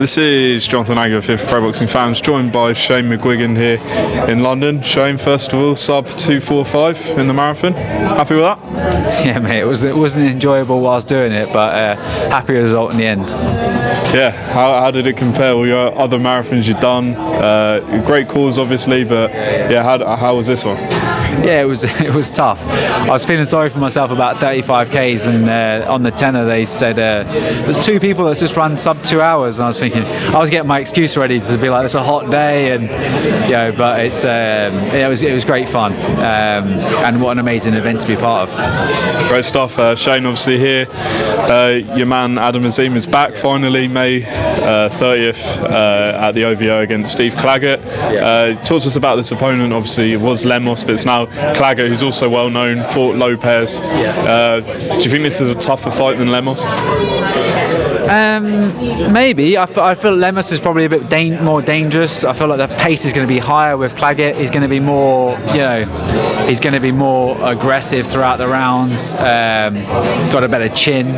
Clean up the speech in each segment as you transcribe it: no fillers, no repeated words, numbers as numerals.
This is Jonathan Agger, Fifth Pro Boxing Fans, joined by Shane Mcguigan here in London. Shane, first of all, sub 2:45 in the marathon. Happy with that? Yeah, mate. It wasn't enjoyable whilst doing it, but happy result in the end. Yeah. How did it compare with your other marathons you've done? Great cause, obviously, but yeah, how was this one? Yeah, it was tough. I was feeling sorry for myself about 35 Ks, and on the tenner they said there's two people that's just run sub 2 hours, and I was thinking, I was getting my excuse ready to be like, it's a hot day, and but it was great fun, and what an amazing event to be part of. Great stuff. Shane, obviously here, your man Adam Azim is back finally, May 30th at the OVO against Steve Claggett. Talk to us about this opponent. Obviously it was Lemos, but it's now Claggett, who's also well known, fought Lopez. Do you think this is a tougher fight than Lemos? Maybe. I feel Lemos is probably a bit more dangerous. I feel like the pace is going to be higher with Claggett. He's going to be more, he's going to be more aggressive throughout the rounds. Got a better chin.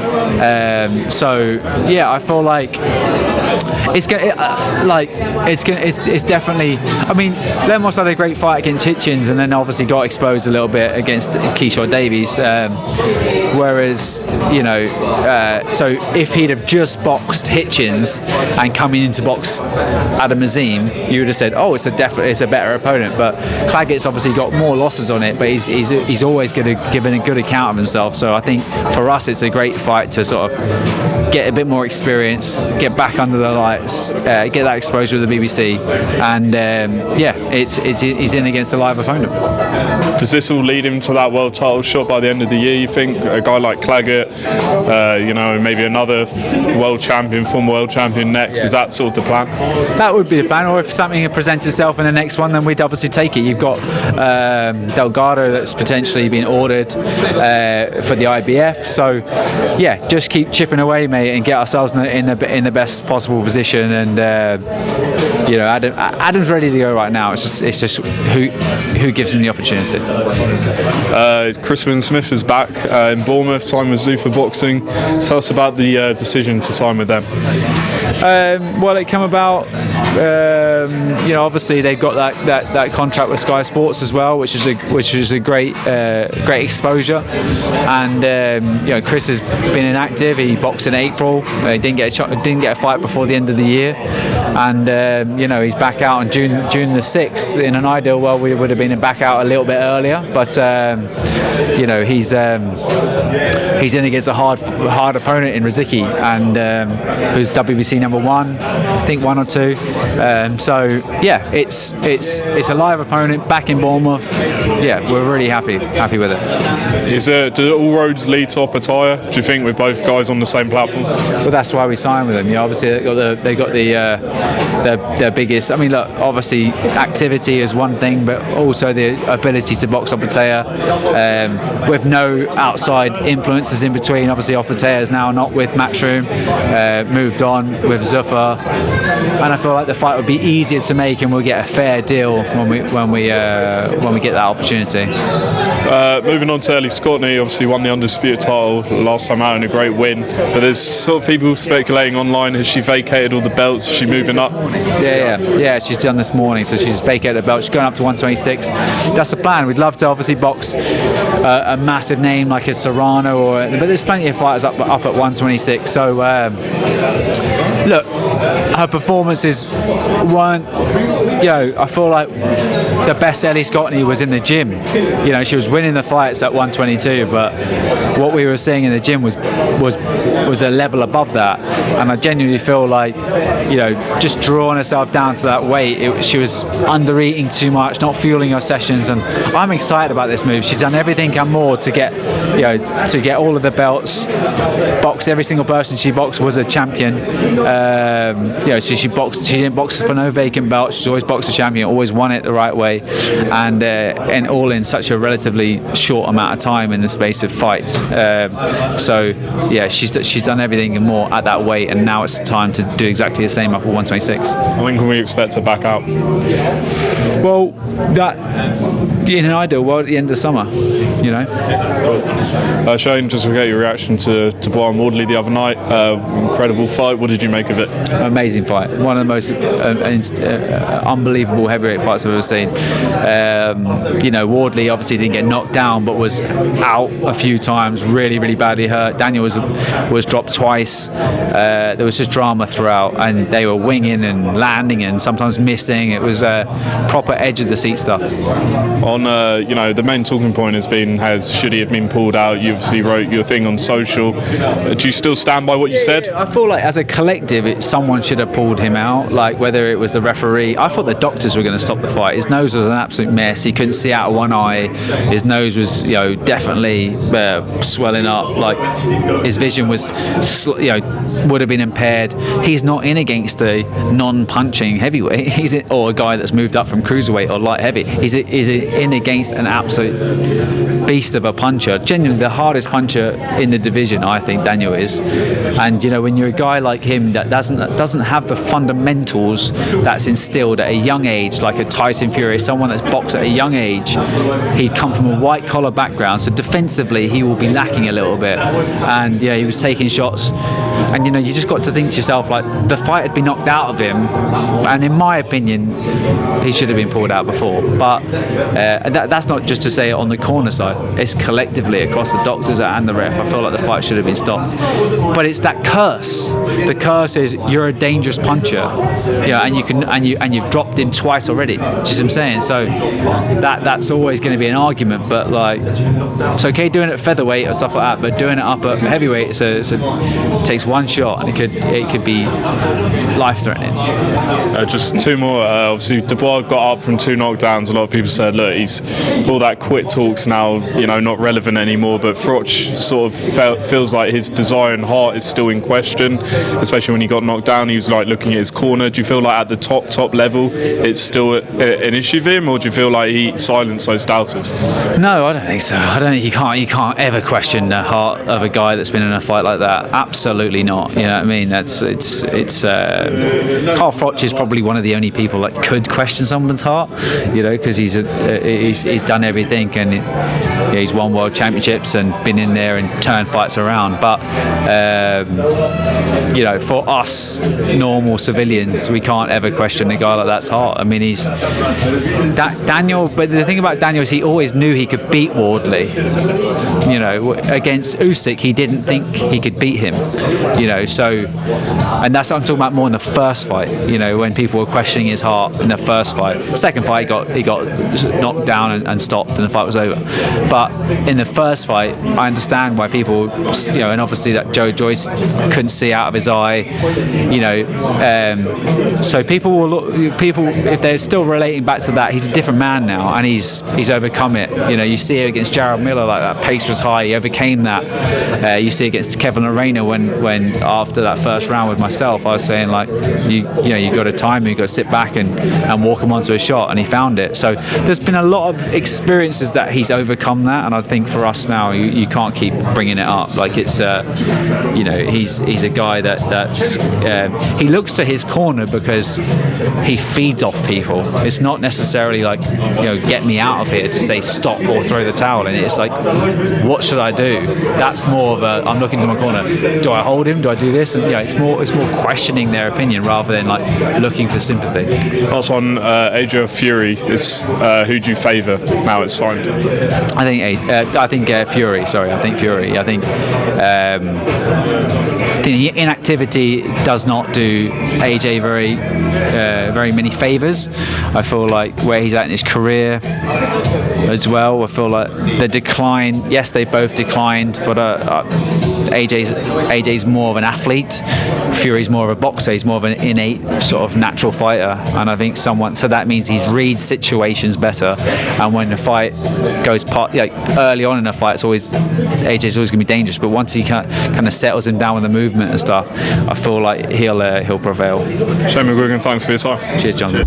So yeah, I feel like it's definitely. I mean, Lemos had a great fight against Hitchens, and then obviously got exposed a little bit against Keyshawn Davies. Whereas, so if he'd have just boxed Hitchens and coming into box Adam Azim, you would have said, oh, it's a better opponent. But Claggett's obviously got more losses on it, but he's always going to give a good account of himself. So I think for us, it's a great fight to sort of get a bit more experience, get back under the lights, get that exposure with the BBC, and he's in against a live opponent. Does this all lead him to that world title shot by the end of the year, you think? A guy like Claggett, maybe another world champion, former world champion next. Is that sort of the plan? That would be the plan, or if something presents itself in the next one, then we'd obviously take it. You've got Delgado that's potentially been ordered for the IBF, so yeah, just keep chipping away, mate, and get ourselves in the best possible position. And Adam's ready to go right now. It's just who gives him the opportunity. Chris Billam-Smith is back in Bournemouth, signed with Zuffa Boxing. Tell us about the decision to sign with them. Well, it came about. Obviously they've got that contract with Sky Sports as well, which is a great exposure. And Chris has been inactive. He boxed in April. He didn't get a fight before the end of the year. And he's back out on June the 6th. In an ideal world, we would have been back out a little bit earlier, but he's in against a hard opponent in Riziki, and who's WBC number 1, I think 1 or 2. So yeah, it's a live opponent back in Bournemouth. Yeah, we're really happy with it. Do all roads lead to Opataya? Do you think, with both guys on the same platform? Well, that's why we signed with them. Obviously they got their biggest. I mean, look, obviously activity is one thing, but also the ability to box Opataya with no outside influences in between. Obviously, Opataya is now not with Matchroom, moved on with Zuffa, and I feel like the fight would be easier to make, and we'll get a fair deal when we get that opportunity. Moving on to Ellie Scotney, obviously won the undisputed title last time out in a great win, but there's sort of people speculating online, has she vacated all the belts? Is she moving up? Yeah, she's done this morning, so she's vacated the belt. She's going up to 126. That's the plan. We'd love to obviously box a massive name like a Serrano, but there's plenty of fighters up at 126. So look, her performances weren't, I feel like the best Ellie Scotney was in the gym. She was winning the fights at 122, but what we were seeing in the gym was a level above that. And I genuinely feel like, just drawing herself down to that weight, she was under eating too much, not fueling her sessions. And I'm excited about this move. She's done everything and more to get all of the belts. Box every single person she boxed was a champion. She didn't box for no vacant belt. She's always boxed a champion, always won it the right way. way, and all in such a relatively short amount of time in the space of fights. So yeah, she's done everything and more at that weight, and now it's time to do exactly the same up at 126. When can we expect to back out? Well, that in an ideal world at the end of summer, you know. Cool. Shane, just to get your reaction to Dubois and Wardley the other night. Incredible fight. What did you make of it? Amazing fight. One of the most unbelievable heavyweight fights I've ever seen. You know, Wardley obviously didn't get knocked down, but was out a few times, really, really badly hurt. Daniel was dropped twice. There was just drama throughout, and they were winging and landing and sometimes missing. It was proper edge of the seat stuff. On you know, the main talking point has been should he have been pulled out? You obviously wrote your thing on social. Do you still stand by what you said? I feel like as a collective, someone should have pulled him out. Like whether it was the referee, I thought the doctors were going to stop the fight. His nose was an absolute mess. He couldn't see out of one eye. His nose was, you know, definitely swelling up. Like his vision was, you know, would have been impaired. He's not in against a non-punching heavyweight. He's or a guy that's moved up from cruiserweight or light heavy. He's in against an absolute beast of a puncher. Genuinely the hardest puncher in the division, I think Daniel is. And you know, when you're a guy like him that doesn't have the fundamentals that's instilled at a young age, like a Tyson Fury, someone that's boxed at a young age, he'd come from a white collar background, so defensively he will be lacking a little bit. And yeah, he was taking shots, and you know, you just got to think to yourself, like, the fight had been knocked out of him, and in my opinion he should have been pulled out before. But that's not just to say it on the corner side, it's collectively across the doctors and the ref. I feel like the fight should have been stopped. But it's that curse. The curse is you're a dangerous puncher, yeah, and you've dropped him twice already. Do you see what I'm saying? So that's always going to be an argument. But like, it's okay doing it at featherweight or stuff like that, but doing it up at heavyweight, it takes one shot and it could be life-threatening. Just two more. Obviously, Dubois got up from 2 knockdowns. A lot of people said, look, he's all that quit talk's now, you know, not relevant anymore. But Froch sort of feels like his desire and heart is still in question, especially when he got knocked down. He was like looking at his corner. Do you feel like at the top level it's still an issue for him, or do you feel like he silenced those doubters? No, I don't think so. I don't think you can't ever question the heart of a guy that's been in a fight like that. Absolutely not. You know what I mean? Carl Froch is probably one of the only people that could question someone's heart, you know, because he's done everything, and he's won world championships and been in there and turned fights around. But you know, for us normal civilians, we can't ever question a guy like that's heart. I mean, Daniel. But the thing about Daniel is he always knew he could beat Wardley. You know, against Usyk, he didn't think he could beat him. You know, so, and that's what I'm talking about more in the first fight. You know, when people were questioning his heart in the first fight. Second fight, he got knocked down and stopped, and the fight was over. But in the first fight, I understand why people, you know, and obviously that Joe Joyce couldn't see out of his eye. You know, so people if they're still relating back to that, he's a different man now, and he's overcome it. You know, you see it against Jarrell Miller, like that pace was high, he overcame that. You see against Kevin Lorena when after that first round with myself, I was saying, like, you got to time him, you got to sit back and walk him onto a shot, and he found it. So there's been a lot of experiences that he's overcome that, and I think for us now, you can't keep bringing it up. Like, it's you know, he's a guy that's he looks to his corner because he feeds off people. It's not necessarily like, you know, get me out of here to say stop or throw the towel in. It's like, what should I do? That's more of a, I'm looking to my corner. Do I hold him? Do I do this? And it's more questioning their opinion rather than like looking for sympathy. Last one, Adrian Fury is who do you favour now it's signed? I think Fury. Sorry, I think Fury. I think the inactivity does not do AJ very many favours. I feel like where he's at in his career as well, I feel like the decline, yes, they've both declined, but AJ's more of an athlete, Fury's more of a boxer, he's more of an innate sort of natural fighter, and I think so that means he reads situations better, and when the fight goes early on in a fight, AJ's always going to be dangerous, but once he kind of settles him down with the movement and stuff, I feel like he'll prevail. Shane Mcguigan, thanks for your time. Cheers, John.